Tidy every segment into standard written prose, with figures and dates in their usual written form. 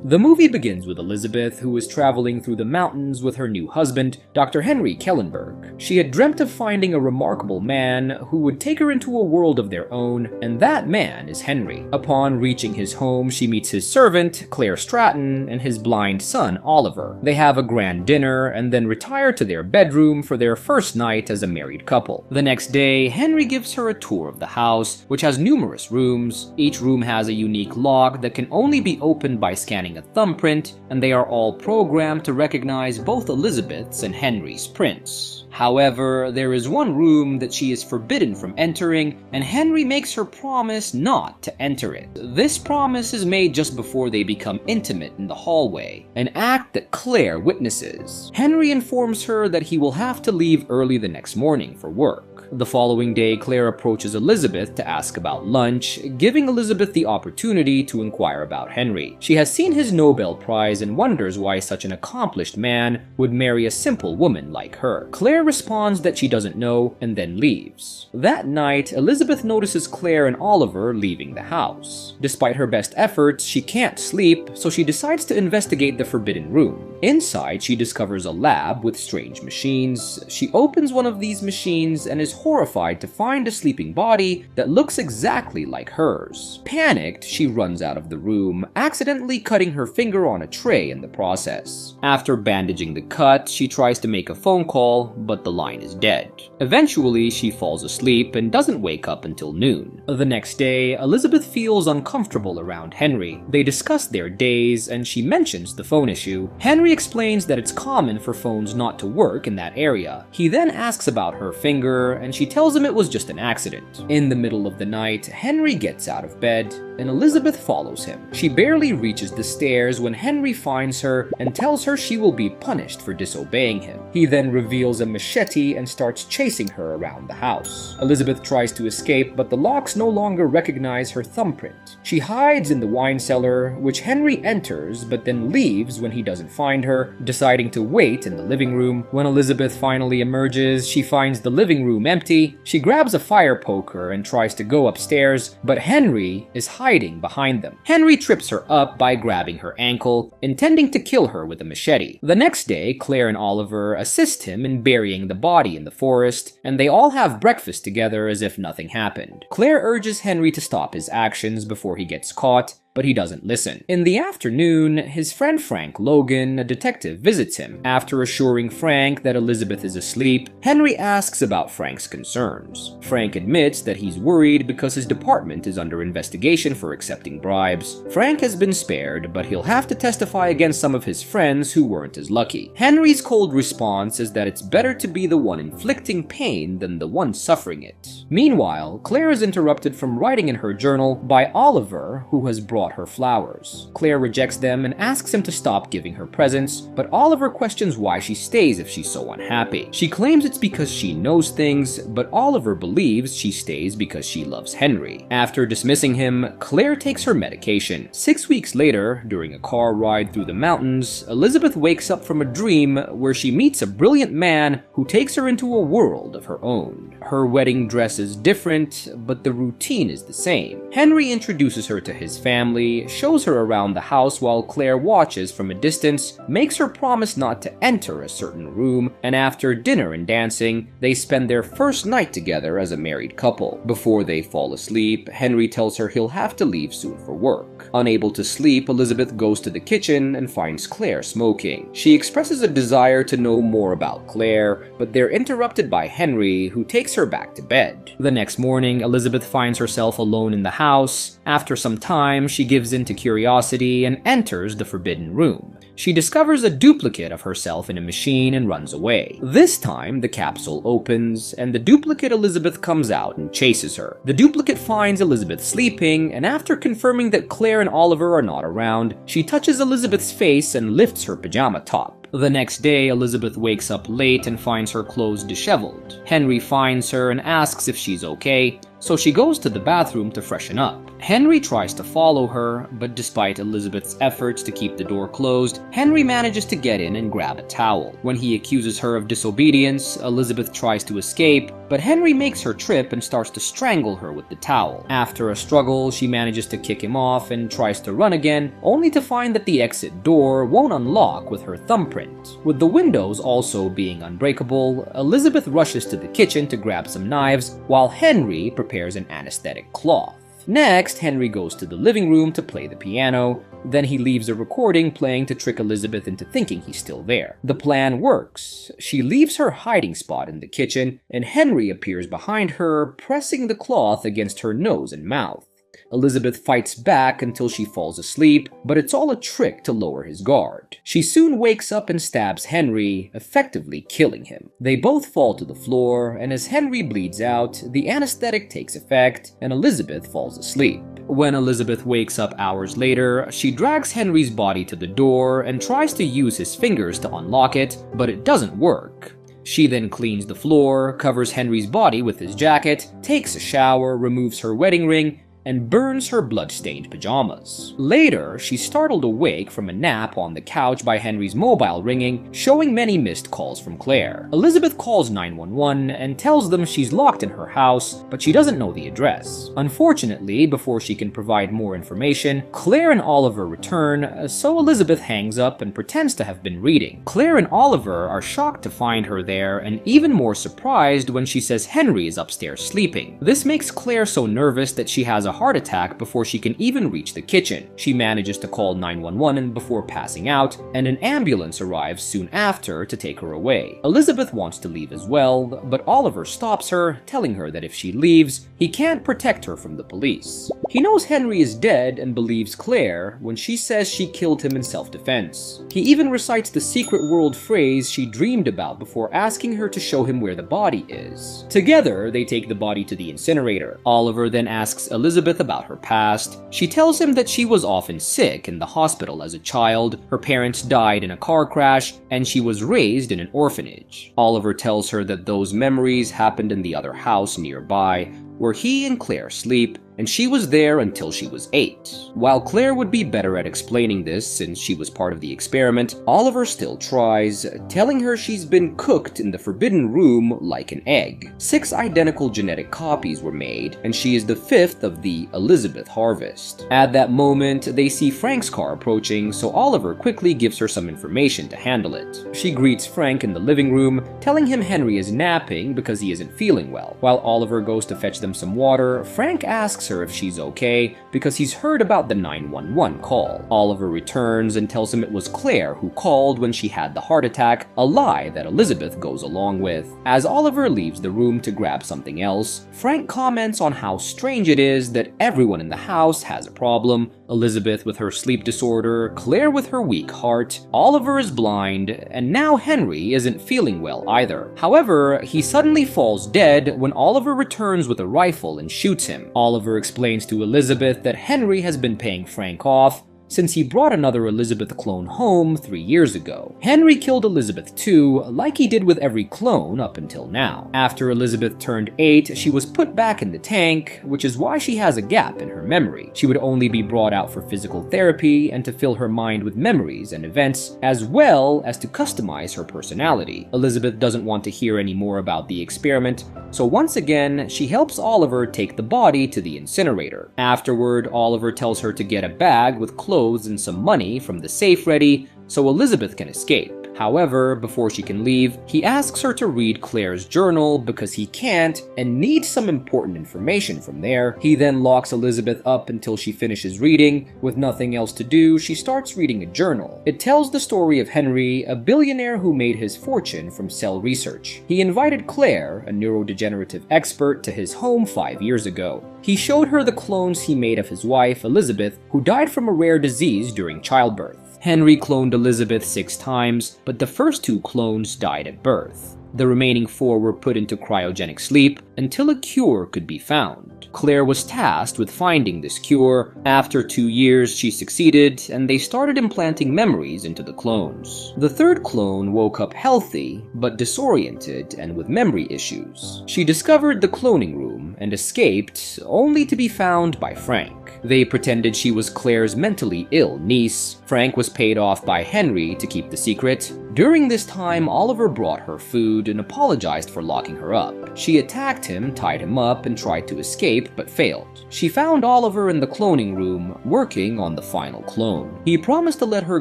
The movie begins with Elizabeth, who is traveling through the mountains with her new husband, Dr. Henry Kellenberg. She had dreamt of finding a remarkable man who would take her into a world of their own, and that man is Henry. Upon reaching his home, she meets his servant, Claire Stratton, and his blind son, Oliver. They have a grand dinner and then retire to their bedroom for their first night as a married couple. The next day, Henry gives her a tour of the house, which has numerous rooms. Each room has a unique lock that can only be opened by scanning a thumbprint, and they are all programmed to recognize both Elizabeth's and Henry's prints. However, there is one room that she is forbidden from entering, and Henry makes her promise not to enter it. This promise is made just before they become intimate in the hallway, an act that Claire witnesses. Henry informs her that he will have to leave early the next morning for work. The following day, Claire approaches Elizabeth to ask about lunch, giving Elizabeth the opportunity to inquire about Henry. She has seen his Nobel Prize and wonders why such an accomplished man would marry a simple woman like her. Claire responds that she doesn't know and then leaves. That night, Elizabeth notices Claire and Oliver leaving the house. Despite her best efforts, she can't sleep, so she decides to investigate the forbidden room. Inside, she discovers a lab with strange machines. She opens one of these machines and is horrified to find a sleeping body that looks exactly like hers. Panicked, she runs out of the room, accidentally cutting her finger on a tray in the process. After bandaging the cut, she tries to make a phone call, but the line is dead. Eventually, she falls asleep and doesn't wake up until noon. The next day, Elizabeth feels uncomfortable around Henry. They discuss their days, and she mentions the phone issue. Henry explains that it's common for phones not to work in that area. He then asks about her finger, and she tells him it was just an accident. In the middle of the night, Henry gets out of bed, and Elizabeth follows him. She barely reaches the stairs when Henry finds her and tells her she will be punished for disobeying him. He then reveals a machete and starts chasing her around the house. Elizabeth tries to escape, but the locks no longer recognize her thumbprint. She hides in the wine cellar, which Henry enters but then leaves when he doesn't find her, deciding to wait in the living room. When Elizabeth finally emerges, she finds the living room empty. She grabs a fire poker and tries to go upstairs, but Henry is hiding behind them. Henry trips her up by grabbing her ankle, intending to kill her with a machete. The next day, Claire and Oliver assist him in burying the body in the forest, and they all have breakfast together as if nothing happened. Claire urges Henry to stop his actions before he gets caught, but he doesn't listen. In the afternoon, his friend Frank Logan, a detective, visits him. After assuring Frank that Elizabeth is asleep, Henry asks about Frank's concerns. Frank admits that he's worried because his department is under investigation for accepting bribes. Frank has been spared, but he'll have to testify against some of his friends who weren't as lucky. Henry's cold response is that it's better to be the one inflicting pain than the one suffering it. Meanwhile, Claire is interrupted from writing in her journal by Oliver, who has brought her flowers. Claire rejects them and asks him to stop giving her presents, but Oliver questions why she stays if she's so unhappy. She claims it's because she knows things, but Oliver believes she stays because she loves Henry. After dismissing him, Claire takes her medication. 6 weeks later, during a car ride through the mountains, Elizabeth wakes up from a dream where she meets a brilliant man who takes her into a world of her own. Her wedding dress is different, but the routine is the same. Henry introduces her to his family, shows her around the house while Claire watches from a distance, makes her promise not to enter a certain room, and after dinner and dancing, they spend their first night together as a married couple. Before they fall asleep, Henry tells her he'll have to leave soon for work. Unable to sleep, Elizabeth goes to the kitchen and finds Claire smoking. She expresses a desire to know more about Claire, but they're interrupted by Henry, who takes her back to bed. The next morning, Elizabeth finds herself alone in the house. After some time, she gives in to curiosity and enters the forbidden room. She discovers a duplicate of herself in a machine and runs away. This time, the capsule opens, and the duplicate Elizabeth comes out and chases her. The duplicate finds Elizabeth sleeping, and after confirming that Claire and Oliver are not around, she touches Elizabeth's face and lifts her pajama top. The next day, Elizabeth wakes up late and finds her clothes disheveled. Henry finds her and asks if she's okay, so she goes to the bathroom to freshen up. Henry tries to follow her, but despite Elizabeth's efforts to keep the door closed, Henry manages to get in and grab a towel. When he accuses her of disobedience, Elizabeth tries to escape, but Henry makes her trip and starts to strangle her with the towel. After a struggle, she manages to kick him off and tries to run again, only to find that the exit door won't unlock with her thumbprint. With the windows also being unbreakable, Elizabeth rushes to the kitchen to grab some knives, while Henry prepares an anesthetic cloth. Next, Henry goes to the living room to play the piano. Then he leaves a recording playing to trick Elizabeth into thinking he's still there. The plan works. She leaves her hiding spot in the kitchen, and Henry appears behind her, pressing the cloth against her nose and mouth. Elizabeth fights back until she falls asleep, but it's all a trick to lower his guard. She soon wakes up and stabs Henry, effectively killing him. They both fall to the floor, and as Henry bleeds out, the anesthetic takes effect, and Elizabeth falls asleep. When Elizabeth wakes up hours later, she drags Henry's body to the door and tries to use his fingers to unlock it, but it doesn't work. She then cleans the floor, covers Henry's body with his jacket, takes a shower, removes her wedding ring, and burns her blood-stained pajamas. Later, she's startled awake from a nap on the couch by Henry's mobile ringing, showing many missed calls from Claire. Elizabeth calls 911 and tells them she's locked in her house, but she doesn't know the address. Unfortunately, before she can provide more information, Claire and Oliver return, so Elizabeth hangs up and pretends to have been reading. Claire and Oliver are shocked to find her there and even more surprised when she says Henry is upstairs sleeping. This makes Claire so nervous that she has a heart attack before she can even reach the kitchen. She manages to call 911 before passing out, and an ambulance arrives soon after to take her away. Elizabeth wants to leave as well, but Oliver stops her, telling her that if she leaves, he can't protect her from the police. He knows Henry is dead and believes Claire when she says she killed him in self-defense. He even recites the secret world phrase she dreamed about before asking her to show him where the body is. Together, they take the body to the incinerator. Oliver then asks Elizabeth about her past. She tells him that she was often sick in the hospital as a child, her parents died in a car crash, and she was raised in an orphanage. Oliver tells her that those memories happened in the other house nearby, where he and Claire sleep, and she was there until she was 8. While Claire would be better at explaining this since she was part of the experiment, Oliver still tries, telling her she's been cooked in the forbidden room like an egg. 6 identical genetic copies were made, and she is the 5th of the Elizabeth harvest. At that moment, they see Frank's car approaching, so Oliver quickly gives her some information to handle it. She greets Frank in the living room, telling him Henry is napping because he isn't feeling well. While Oliver goes to fetch them some water, Frank asks her if she's okay because he's heard about the 911 call. Oliver returns and tells him it was Claire who called when she had the heart attack, a lie that Elizabeth goes along with. As Oliver leaves the room to grab something else, Frank comments on how strange it is that everyone in the house has a problem. Elizabeth with her sleep disorder, Claire with her weak heart, Oliver is blind, and now Henry isn't feeling well either. However, he suddenly falls dead when Oliver returns with a rifle and shoots him. Oliver explains to Elizabeth that Henry has been paying Frank off since he brought another Elizabeth clone home 3 years ago. Henry killed Elizabeth too, like he did with every clone up until now. After Elizabeth turned 8, she was put back in the tank, which is why she has a gap in her memory. She would only be brought out for physical therapy and to fill her mind with memories and events, as well as to customize her personality. Elizabeth doesn't want to hear any more about the experiment, so once again, she helps Oliver take the body to the incinerator. Afterward, Oliver tells her to get a bag with clothes and some money from the safe ready so Elizabeth can escape. However, before she can leave, he asks her to read Claire's journal because he can't and needs some important information from there. He then locks Elizabeth up until she finishes reading. With nothing else to do, she starts reading a journal. It tells the story of Henry, a billionaire who made his fortune from cell research. He invited Claire, a neurodegenerative expert, to his home 5 years ago. He showed her the clones he made of his wife, Elizabeth, who died from a rare disease during childbirth. Henry cloned Elizabeth 6 times, but the first 2 clones died at birth. The remaining 4 were put into cryogenic sleep until a cure could be found. Claire was tasked with finding this cure. After 2 years, she succeeded, and they started implanting memories into the clones. The 3rd clone woke up healthy, but disoriented and with memory issues. She discovered the cloning room and escaped, only to be found by Frank. They pretended she was Claire's mentally ill niece. Frank was paid off by Henry to keep the secret. During this time, Oliver brought her food and apologized for locking her up. She attacked him, tied him up, and tried to escape, but failed. She found Oliver in the cloning room, working on the final clone. He promised to let her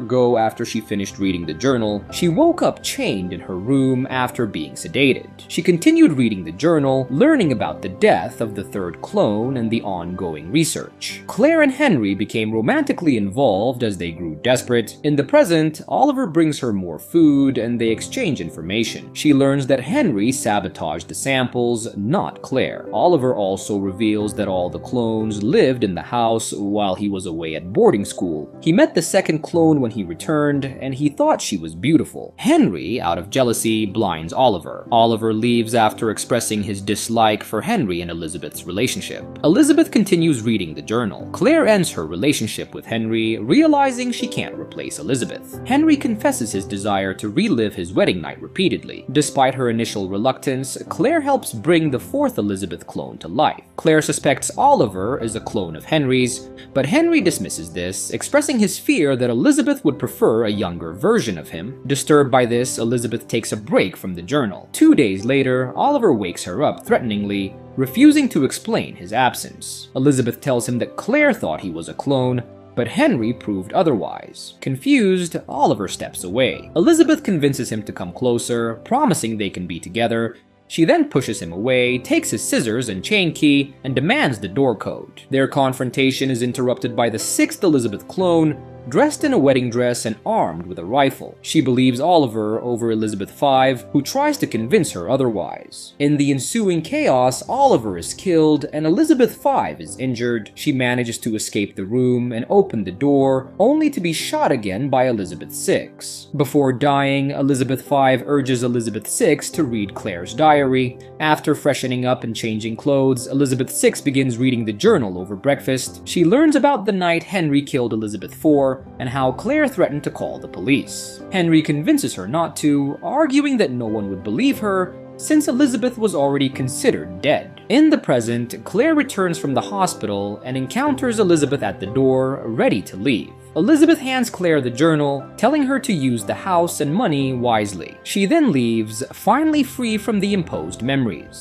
go after she finished reading the journal. She woke up chained in her room after being sedated. She continued reading the journal, learning about the death of the 3rd clone and the ongoing research. Claire and Henry became romantically involved as they grew desperate. In the present, Oliver brings her more food and they exchange information. She learns that Henry sabotaged the samples, not Claire. Oliver also reveals that all the clones lived in the house while he was away at boarding school. He met the 2nd clone when he returned, and he thought she was beautiful. Henry, out of jealousy, blinds Oliver. Oliver leaves after expressing his dislike for Henry and Elizabeth's relationship. Elizabeth continues reading the journal. Claire ends her relationship with Henry, realizing she can't replace Elizabeth. Henry confesses his desire to relive his wedding night repeatedly. Despite her initial reluctance, Claire helps bring the 4th Elizabeth clone to life. Claire suspects Oliver is a clone of Henry's, but Henry dismisses this, expressing his fear that Elizabeth would prefer a younger version of him. Disturbed by this, Elizabeth takes a break from the journal. 2 days later, Oliver wakes her up threateningly, refusing to explain his absence. Elizabeth tells him that Claire thought he was a clone, but Henry proved otherwise. Confused, Oliver steps away. Elizabeth convinces him to come closer, promising they can be together. She then pushes him away, takes his scissors and chain key, and demands the door code. Their confrontation is interrupted by the 6th Elizabeth clone, dressed in a wedding dress and armed with a rifle. She believes Oliver over Elizabeth V, who tries to convince her otherwise. In the ensuing chaos, Oliver is killed and Elizabeth V is injured. She manages to escape the room and open the door, only to be shot again by Elizabeth VI. Before dying, Elizabeth V urges Elizabeth VI to read Claire's diary. After freshening up and changing clothes, Elizabeth VI begins reading the journal over breakfast. She learns about the night Henry killed Elizabeth IV, and how Claire threatened to call the police. Henry convinces her not to, arguing that no one would believe her since Elizabeth was already considered dead. In the present, Claire returns from the hospital and encounters Elizabeth at the door, ready to leave. Elizabeth hands Claire the journal, telling her to use the house and money wisely. She then leaves, finally free from the imposed memories.